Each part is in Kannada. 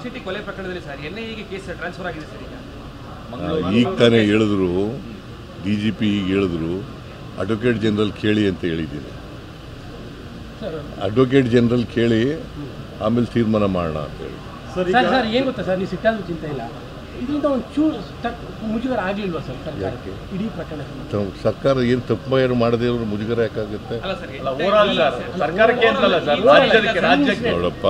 ಸಿಟಿ ಕೊಲೆ ಪ್ರಕರಣದಲ್ಲಿ ಸರ್ ಎನ್ಐಎಗೆ ಕೇಸ್ ಟ್ರಾನ್ಸ್ಫರ್ ಆಗಿದೆ ಸರ್ ಈಗ ತಾನೇ ಹೇಳಿದ್ರು DGP ಹೇಳಿದ್ರು ಅಡ್ವೊಕೇಟ್ ಜನರಲ್ ಕೇಳಿ ಅಂತ ಹೇಳಿದ್ದೀನಿ. ಅಡ್ವೊಕೇಟ್ ಜನರಲ್ ಕೇಳಿ ಆಮೇಲೆ ತೀರ್ಮಾನ ಮಾಡೋಣ ಅಂತ ಹೇಳಿ. ಸರ್ ಏನು ಗೊತ್ತಾ ಸರ್, ನೀವು ಸಿಟ್ಟಾದ್ರೂ ಚಿಂತೆ ಇಲ್ಲ, ಇದರಿಂದ ಒಂದು ಚೂರು ಮುಜುಗರ ಆಗಲಿಲ್ವಾ ಸರ್ ಸರ್ಕಾರಕ್ಕೆ ಇಡೀ ಪ್ರಕರಣ? ಸರ್ಕಾರ ಏನು ತಪ್ಪು ಮಾಡದೇ ಇರೋರು ಮುಜುಗರ ಯಾಕಾಗುತ್ತೆ? ನೋಡಪ್ಪ,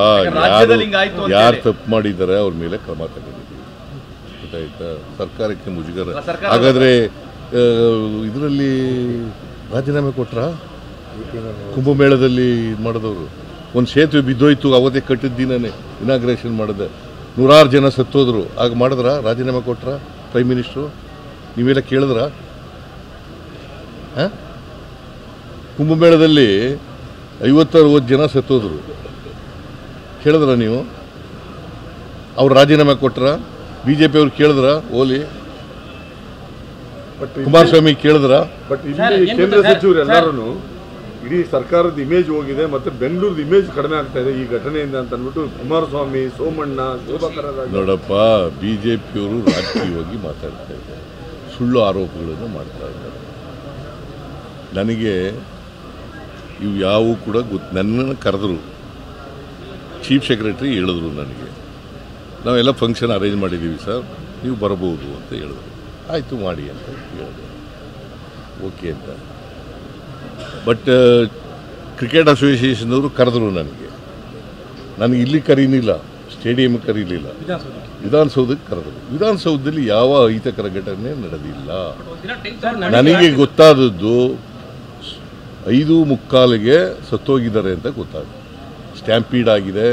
ಯಾರು ತಪ್ಪು ಮಾಡಿದ್ದಾರೆ ಅವ್ರ ಮೇಲೆ ಕ್ರಮ ತಗೊಂಡಿದ್ದೀವಿ, ಗೊತ್ತಾಯ್ತಾ? ಸರ್ಕಾರಕ್ಕೆ ಮುಜುಗರ. ಹಾಗಾದ್ರೆ ಇದರಲ್ಲಿ ರಾಜೀನಾಮೆ ಕೊಟ್ರ? ಕುಂಭಮೇಳದಲ್ಲಿ ಇದು ಮಾಡಿದವರು ಒಂದು ಸೇತುವೆ ಬಿದ್ದೋಯ್ತು, ಅವತ್ತೇ ಕಟ್ಟಿದ ದಿನನೇ ಇನಾಗ್ರೇಷನ್ ಮಾಡಿದೆ, 100 ಜನ ಸತ್ತೋದ್ರು. ಆಗ ಮಾಡಿದ್ರ? ರಾಜೀನಾಮೆ ಕೊಟ್ರ ಪ್ರೈಮ್ ಮಿನಿಸ್ಟ್ರು? ನೀವೆಲ್ಲ ಕೇಳಿದ್ರ? ಕುಂಭಮೇಳದಲ್ಲಿ 50-60 ಜನ ಸತ್ತೋದ್ರು, ಕೇಳಿದ್ರ ನೀವು? ಅವ್ರು ರಾಜೀನಾಮೆ ಕೊಟ್ರ? BJP ಅವ್ರು ಕೇಳಿದ್ರ? ಓಲಿ ಕುಮಾರಸ್ವಾಮಿ ಕೇಳಿದ್ರ? ಬಟ್ ಇಲ್ಲಿ ಕೇಂದ್ರ ಸಚಿವರು ಎಲ್ಲರೂ ಇಡೀ ಸರ್ಕಾರದ ಇಮೇಜ್ ಹೋಗಿದೆ, ಮತ್ತೆ ಬೆಂಗಳೂರದ ಇಮೇಜ್ ಕಡಿಮೆ ಆಗ್ತಾ ಇದೆ ಈ ಘಟನೆಯಿಂದ ಅಂತ ಅಂದ್ಬಿಟ್ಟು ಕುಮಾರಸ್ವಾಮಿ, ಸೋಮಣ್ಣ, ನೋಡಪ್ಪ, BJPಯವರು ರಾಜಕೀಯವಾಗಿ ಮಾತಾಡ್ತಾ ಇದ್ದಾರೆ, ಸುಳ್ಳು ಆರೋಪಗಳನ್ನು ಮಾಡ್ತಾ ಇದ್ದಾರೆ. ನನಗೆ ಇವು ಯಾವೂ ಕೂಡ ನನ್ನನ್ನು ಕರೆದ್ರು, ಚೀಫ್ ಸೆಕ್ರೆಟರಿ ಹೇಳಿದ್ರು ನನಗೆ, ನಾವೆಲ್ಲ ಫಂಕ್ಷನ್ ಅರೇಂಜ್ ಮಾಡಿದ್ದೀವಿ ಸರ್, ನೀವು ಬರಬಹುದು ಅಂತ ಹೇಳಿದ್ರು. ಆಯಿತು ಮಾಡಿ ಅಂತ ಹೇಳಿದ್ರು, ಓಕೆ ಅಂತ. ಬಟ್ ಕ್ರಿಕೆಟ್ ಅಸೋಸಿಯೇಷನ್ನವರು ಕರೆದ್ರು ನನಗೆ ಇಲ್ಲಿ ಕರೀನಿಲ್ಲ, ಸ್ಟೇಡಿಯಂ ಕರೀಲಿಲ್ಲ, ವಿಧಾನಸೌಧಕ್ಕೆ ಕರೆದರು. ವಿಧಾನಸೌಧದಲ್ಲಿ ಯಾವ ಅಹಿತಕರ ಘಟನೆ ನಡೆದಿಲ್ಲ. ನನಗೆ ಗೊತ್ತಾದದ್ದು 5:45ಗೆ ಸತ್ತೋಗಿದ್ದಾರೆ ಅಂತ ಗೊತ್ತಾಗುತ್ತೆ. ಸ್ಟ್ಯಾಂಪೀಡ್ ಆಗಿದೆ.